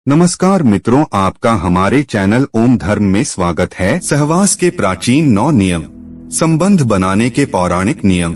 नमस्कार मित्रों, आपका हमारे चैनल ओम धर्म में स्वागत है। सहवास के प्राचीन 9 नियम। संबंध बनाने के पौराणिक नियम।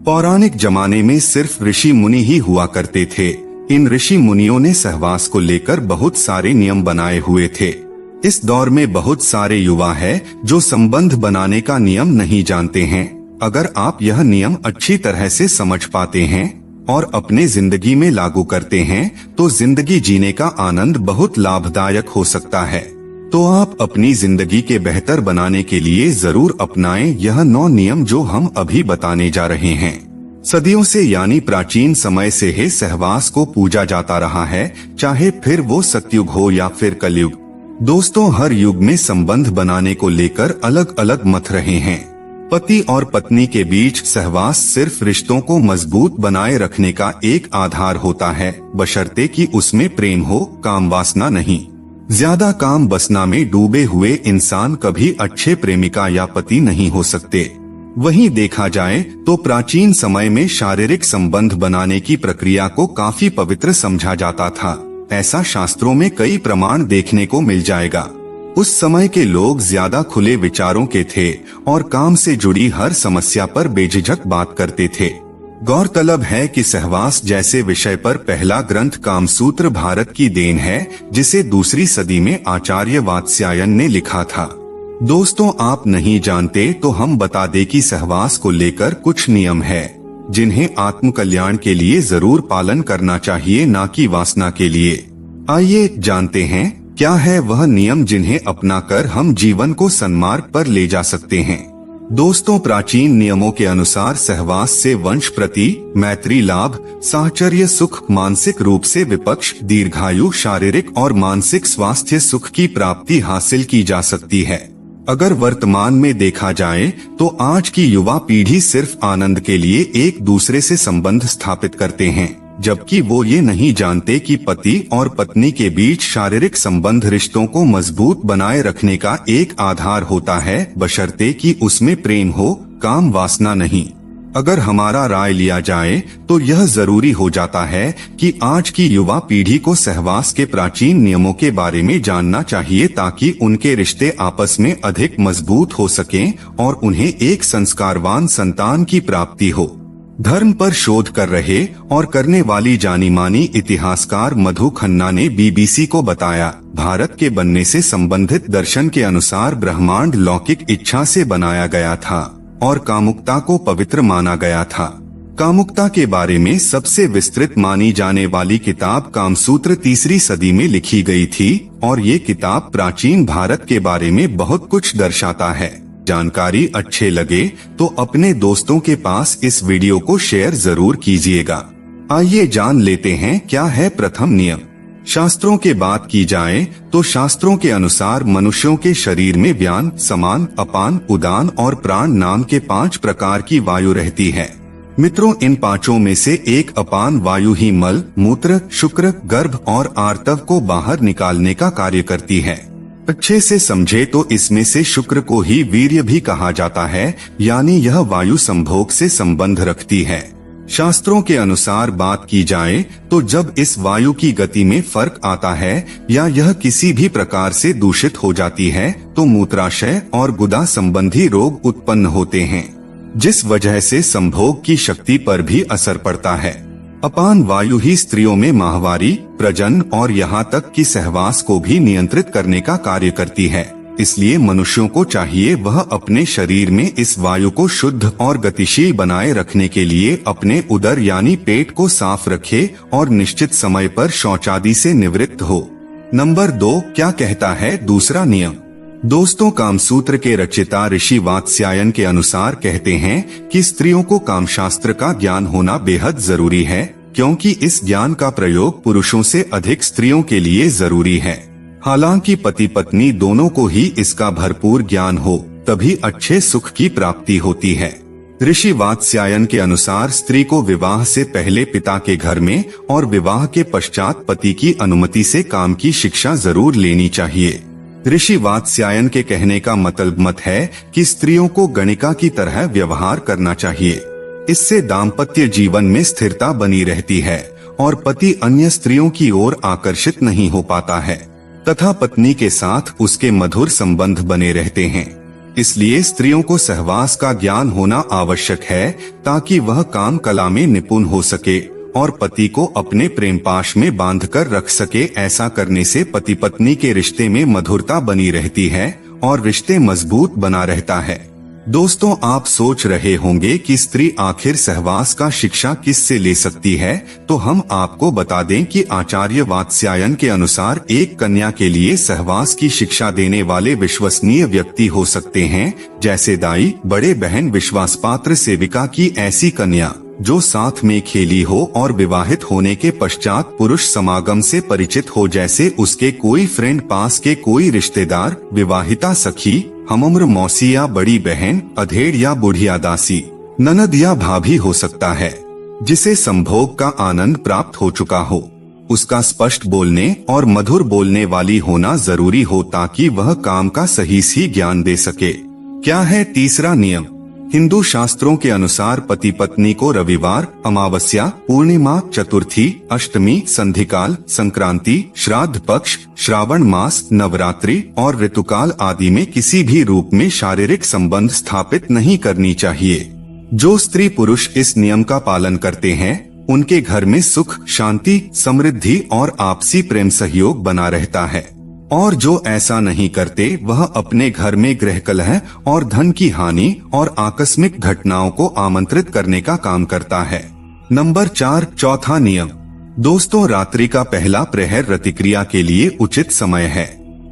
पौराणिक जमाने में सिर्फ ऋषि मुनि ही हुआ करते थे। इन ऋषि मुनियों ने सहवास को लेकर बहुत सारे नियम बनाए हुए थे। इस दौर में बहुत सारे युवा हैं जो संबंध बनाने का नियम नहीं जानते हैं। अगर आप यह नियम अच्छी तरह से समझ पाते हैं और अपने जिंदगी में लागू करते हैं तो जिंदगी जीने का आनंद बहुत लाभदायक हो सकता है। तो आप अपनी जिंदगी के बेहतर बनाने के लिए जरूर अपनाएं यह 9 नियम जो हम अभी बताने जा रहे हैं। सदियों से यानी प्राचीन समय से ही सहवास को पूजा जाता रहा है, चाहे फिर वो सतयुग हो या फिर कलयुग। दोस्तों, हर युग में संबंध बनाने को लेकर अलग अलग मत रहे हैं। पति और पत्नी के बीच सहवास सिर्फ रिश्तों को मजबूत बनाए रखने का एक आधार होता है, बशर्ते कि उसमें प्रेम हो, काम वासना नहीं। ज्यादा काम वासना में डूबे हुए इंसान कभी अच्छे प्रेमिका या पति नहीं हो सकते। वहीं देखा जाए तो प्राचीन समय में शारीरिक संबंध बनाने की प्रक्रिया को काफी पवित्र समझा जाता था। ऐसा शास्त्रों में कई प्रमाण देखने को मिल जाएगा। उस समय के लोग ज्यादा खुले विचारों के थे और काम से जुड़ी हर समस्या पर बेझिझक बात करते थे। गौरतलब है कि सहवास जैसे विषय पर पहला ग्रंथ कामसूत्र भारत की देन है, जिसे दूसरी सदी में आचार्य वात्स्यायन ने लिखा था। दोस्तों, आप नहीं जानते तो हम बता दें कि सहवास को लेकर कुछ नियम है जिन्हें आत्म कल्याण के लिए जरूर पालन करना चाहिए, ना कि वासना के लिए। आइए जानते हैं क्या है वह नियम जिन्हें अपनाकर हम जीवन को सन्मार्ग पर ले जा सकते हैं। दोस्तों, प्राचीन नियमों के अनुसार सहवास से वंश प्रति, मैत्री लाभ, साहचर्य सुख, मानसिक रूप से विपक्ष, दीर्घायु, शारीरिक और मानसिक स्वास्थ्य सुख की प्राप्ति हासिल की जा सकती है। अगर वर्तमान में देखा जाए तो आज की युवा पीढ़ी सिर्फ आनंद के लिए एक दूसरे से संबंध स्थापित करते हैं, जबकि वो ये नहीं जानते कि पति और पत्नी के बीच शारीरिक संबंध रिश्तों को मजबूत बनाए रखने का एक आधार होता है, बशर्ते कि उसमें प्रेम हो, काम वासना नहीं। अगर हमारा राय लिया जाए तो यह जरूरी हो जाता है कि आज की युवा पीढ़ी को सहवास के प्राचीन नियमों के बारे में जानना चाहिए, ताकि उनके रिश्ते आपस में अधिक मजबूत हो सकें और उन्हें एक संस्कारवान संतान की प्राप्ति हो। धर्म पर शोध कर रहे और करने वाली जानी मानी इतिहासकार मधु खन्ना ने बीबीसी को बताया, भारत के बनने से संबंधित दर्शन के अनुसार ब्रह्मांड लौकिक इच्छा से बनाया गया था और कामुकता को पवित्र माना गया था। कामुकता के बारे में सबसे विस्तृत मानी जाने वाली किताब कामसूत्र तीसरी सदी में लिखी गई थी और ये किताब प्राचीन भारत के बारे में बहुत कुछ दर्शाता है। जानकारी अच्छे लगे तो अपने दोस्तों के पास इस वीडियो को शेयर जरूर कीजिएगा। आइए जान लेते हैं क्या है प्रथम नियम। शास्त्रों के बात की जाए तो शास्त्रों के अनुसार मनुष्यों के शरीर में व्यान, समान, अपान, उदान और प्राण नाम के 5 प्रकार की वायु रहती है। मित्रों, इन 5 में से एक अपान वायु ही मल, मूत्र, शुक्र, गर्भ और आर्तव को बाहर निकालने का कार्य करती है। अच्छे से समझे तो इसमें से शुक्र को ही वीर्य भी कहा जाता है, यानी यह वायु संभोग से संबंध रखती है। शास्त्रों के अनुसार बात की जाए तो जब इस वायु की गति में फर्क आता है या यह किसी भी प्रकार से दूषित हो जाती है तो मूत्राशय और गुदा संबंधी रोग उत्पन्न होते हैं, जिस वजह से संभोग की शक्ति पर भी असर पड़ता है। अपान वायु ही स्त्रियों में माहवारी, प्रजनन और यहाँ तक कि सहवास को भी नियंत्रित करने का कार्य करती है। इसलिए मनुष्यों को चाहिए वह अपने शरीर में इस वायु को शुद्ध और गतिशील बनाए रखने के लिए अपने उदर यानी पेट को साफ रखे और निश्चित समय पर शौचादि से निवृत्त हो। नंबर 2, क्या कहता है दूसरा नियम। दोस्तों, कामसूत्र के रचयिता ऋषि वात्स्यायन के अनुसार कहते हैं कि स्त्रियों को कामशास्त्र का ज्ञान होना बेहद जरूरी है, क्योंकि इस ज्ञान का प्रयोग पुरुषों से अधिक स्त्रियों के लिए जरूरी है। हालांकि पति पत्नी दोनों को ही इसका भरपूर ज्ञान हो तभी अच्छे सुख की प्राप्ति होती है। ऋषि वात्स्यायन के अनुसार स्त्री को विवाह से पहले पिता के घर में और विवाह के पश्चात पति की अनुमति से काम की शिक्षा जरूर लेनी चाहिए। ऋषि वात्स्यायन के कहने का मतलब है कि स्त्रियों को गणिका की तरह व्यवहार करना चाहिए। इससे दाम्पत्य जीवन में स्थिरता बनी रहती है और पति अन्य स्त्रियों की ओर आकर्षित नहीं हो पाता है तथा पत्नी के साथ उसके मधुर संबंध बने रहते हैं। इसलिए स्त्रियों को सहवास का ज्ञान होना आवश्यक है ताकि वह काम कला में निपुण हो सके और पति को अपने प्रेम पाश में बांधकर रख सके। ऐसा करने से पति पत्नी के रिश्ते में मधुरता बनी रहती है और रिश्ते मजबूत बना रहता है। दोस्तों, आप सोच रहे होंगे कि स्त्री आखिर सहवास का शिक्षा किससे ले सकती है, तो हम आपको बता दें कि आचार्य वात्स्यायन के अनुसार एक कन्या के लिए सहवास की शिक्षा देने वाले विश्वसनीय व्यक्ति हो सकते हैं, जैसे दाई, बड़े बहन, विश्वास पात्र सेविका की ऐसी कन्या जो साथ में खेली हो और विवाहित होने के पश्चात पुरुष समागम से परिचित हो, जैसे उसके कोई फ्रेंड, पास के कोई रिश्तेदार, विवाहिता सखी, हमउम्र मौसी या बड़ी बहन, अधेड़ या बुढ़िया दासी, ननद या भाभी हो सकता है, जिसे संभोग का आनंद प्राप्त हो चुका हो। उसका स्पष्ट बोलने और मधुर बोलने वाली होना जरूरी हो ताकि वह काम का सही ज्ञान दे सके। क्या है तीसरा नियम? हिंदू शास्त्रों के अनुसार पति पत्नी को रविवार, अमावस्या, पूर्णिमा, चतुर्थी, अष्टमी, संधिकाल, संक्रांति, श्राद्ध पक्ष, श्रावण मास, नवरात्रि और ऋतुकाल आदि में किसी भी रूप में शारीरिक संबंध स्थापित नहीं करनी चाहिए। जो स्त्री पुरुष इस नियम का पालन करते हैं, उनके घर में सुख, शांति, समृद्धि और आपसी प्रेम सहयोग बना रहता है, और जो ऐसा नहीं करते वह अपने घर में गृह कलह और धन की हानि और आकस्मिक घटनाओं को आमंत्रित करने का काम करता है। नंबर 4, चौथा नियम। दोस्तों, रात्रि का पहला प्रहर रतिक्रिया के लिए उचित समय है।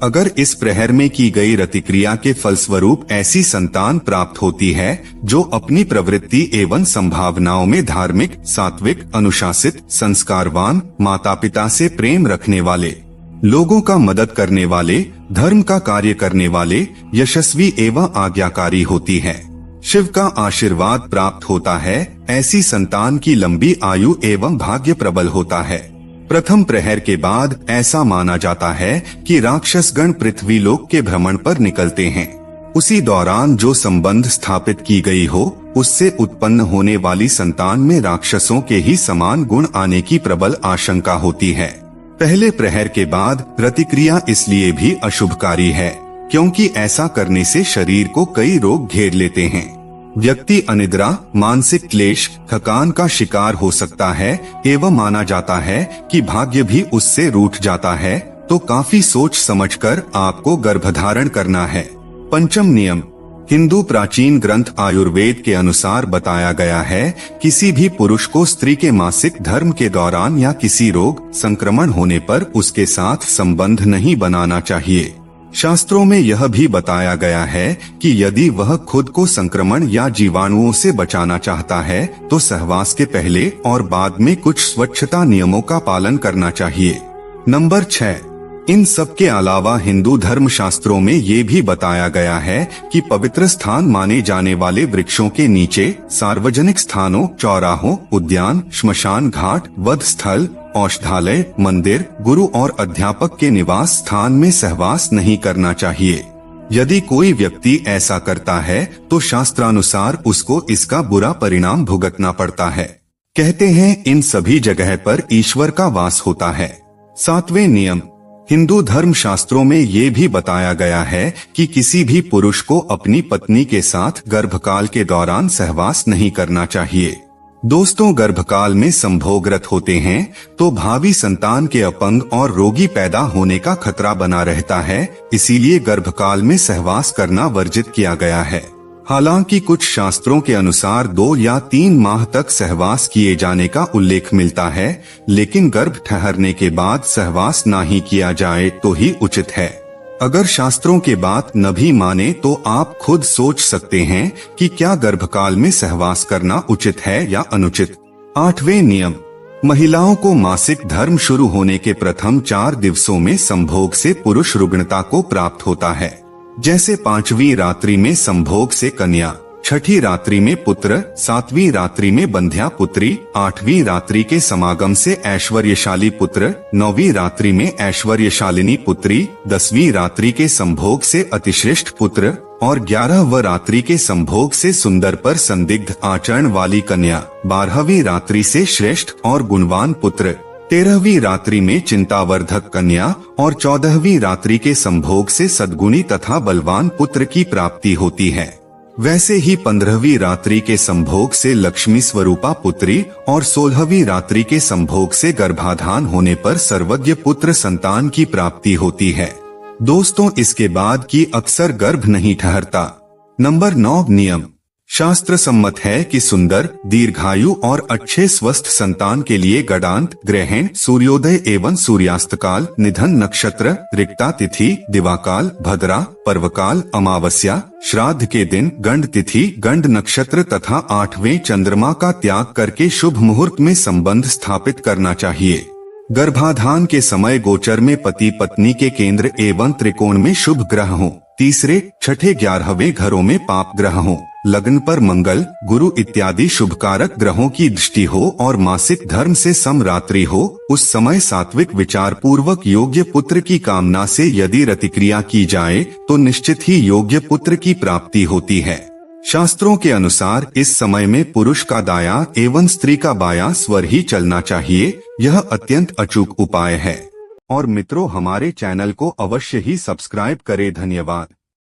अगर इस प्रहर में की गई रतिक्रिया के फलस्वरूप ऐसी संतान प्राप्त होती है जो अपनी प्रवृत्ति एवं संभावनाओं में धार्मिक, सात्विक, अनुशासित, संस्कारवान, माता पिता से प्रेम रखने वाले, लोगों का मदद करने वाले, धर्म का कार्य करने वाले, यशस्वी एवं आज्ञाकारी होती है, शिव का आशीर्वाद प्राप्त होता है, ऐसी संतान की लंबी आयु एवं भाग्य प्रबल होता है। प्रथम प्रहर के बाद ऐसा माना जाता है कि राक्षसगण पृथ्वी लोक के भ्रमण पर निकलते हैं। उसी दौरान जो संबंध स्थापित की गई हो, उससे उत्पन्न होने वाली संतान में राक्षसों के ही समान गुण आने की प्रबल आशंका होती है। पहले प्रहर के बाद रतिक्रिया इसलिए भी अशुभकारी है क्योंकि ऐसा करने से शरीर को कई रोग घेर लेते हैं। व्यक्ति अनिद्रा, मानसिक क्लेश, थकान का शिकार हो सकता है एवं माना जाता है कि भाग्य भी उससे रूठ जाता है, तो काफी सोच समझकर आपको गर्भधारण करना है। पंचम नियम। हिंदू प्राचीन ग्रंथ आयुर्वेद के अनुसार बताया गया है, किसी भी पुरुष को स्त्री के मासिक धर्म के दौरान या किसी रोग संक्रमण होने पर उसके साथ संबंध नहीं बनाना चाहिए। शास्त्रों में यह भी बताया गया है कि यदि वह खुद को संक्रमण या जीवाणुओं से बचाना चाहता है तो सहवास के पहले और बाद में कुछ स्वच्छता नियमों का पालन करना चाहिए। नंबर 6। इन सब के अलावा हिंदू धर्म शास्त्रों में ये भी बताया गया है कि पवित्र स्थान माने जाने वाले वृक्षों के नीचे, सार्वजनिक स्थानों, चौराहों, उद्यान, श्मशान घाट, वध स्थल, औषधालय, मंदिर, गुरु और अध्यापक के निवास स्थान में सहवास नहीं करना चाहिए। यदि कोई व्यक्ति ऐसा करता है तो शास्त्रानुसार उसको इसका बुरा परिणाम भुगतना पड़ता है। कहते हैं इन सभी जगह पर ईश्वर का वास होता है। 7वें नियम। हिंदू धर्म शास्त्रों में ये भी बताया गया है कि किसी भी पुरुष को अपनी पत्नी के साथ गर्भकाल के दौरान सहवास नहीं करना चाहिए। दोस्तों, गर्भकाल में संभोगरत होते हैं तो भावी संतान के अपंग और रोगी पैदा होने का खतरा बना रहता है, इसीलिए गर्भकाल में सहवास करना वर्जित किया गया है। हालांकि कुछ शास्त्रों के अनुसार 2 या 3 माह तक सहवास किए जाने का उल्लेख मिलता है, लेकिन गर्भ ठहरने के बाद सहवास ना ही किया जाए तो ही उचित है। अगर शास्त्रों के बात न भी माने तो आप खुद सोच सकते हैं कि क्या गर्भकाल में सहवास करना उचित है या अनुचित। 8वें नियम। महिलाओं को मासिक धर्म शुरू होने के प्रथम 4 दिवसों में संभोग से पुरुष रुग्णता को प्राप्त होता है। जैसे 5वीं रात्रि में संभोग से कन्या, छठी रात्रि में पुत्र, 7वीं रात्रि में बंध्या पुत्री, 8वीं रात्रि के समागम से ऐश्वर्यशाली पुत्र, 9वीं रात्रि में ऐश्वर्यशालिनी पुत्री, 10वीं रात्रि के संभोग से अतिश्रेष्ठ पुत्र और 11वीं रात्रि के संभोग से सुंदर पर संदिग्ध आचरण वाली कन्या, 12वीं रात्रि से श्रेष्ठ और गुणवान पुत्र, 13वीं रात्रि में चिंतावर्धक कन्या और 14वीं रात्रि के संभोग से सद्गुणी तथा बलवान पुत्र की प्राप्ति होती है। वैसे ही 15वीं रात्रि के संभोग से लक्ष्मी स्वरूपा पुत्री और 16वीं रात्रि के संभोग से गर्भाधान होने पर सर्वज्ञ पुत्र संतान की प्राप्ति होती है। दोस्तों, इसके बाद की अक्सर गर्भ नहीं ठहरता। नंबर 9 नियम। शास्त्र सम्मत है कि सुंदर, दीर्घायु और अच्छे स्वस्थ संतान के लिए गडांत, ग्रहण, सूर्योदय एवं सूर्यास्त काल, निधन नक्षत्र, रिक्ता तिथि, दिवाकाल, भद्रा, पर्वकाल, अमावस्या, श्राद्ध के दिन, गंड तिथि, गंड नक्षत्र तथा 8वें चंद्रमा का त्याग करके शुभ मुहूर्त में संबंध स्थापित करना चाहिए। गर्भाधान के समय गोचर में पति पत्नी के केंद्र एवं त्रिकोण में शुभ ग्रह हों, तीसरे, छठे, 11वें घरों में पाप ग्रह हों, लग्न पर मंगल, गुरु इत्यादि शुभकारक ग्रहों की दृष्टि हो और मासिक धर्म से समरात्रि हो, उस समय सात्विक विचार पूर्वक योग्य पुत्र की कामना से यदि रतिक्रिया की जाए तो निश्चित ही योग्य पुत्र की प्राप्ति होती है। शास्त्रों के अनुसार इस समय में पुरुष का दायां एवं स्त्री का बायां स्वर ही चलना चाहिए। यह अत्यंत अचूक उपाय है। और मित्रों, हमारे चैनल को अवश्य ही सब्सक्राइब करें। धन्यवाद।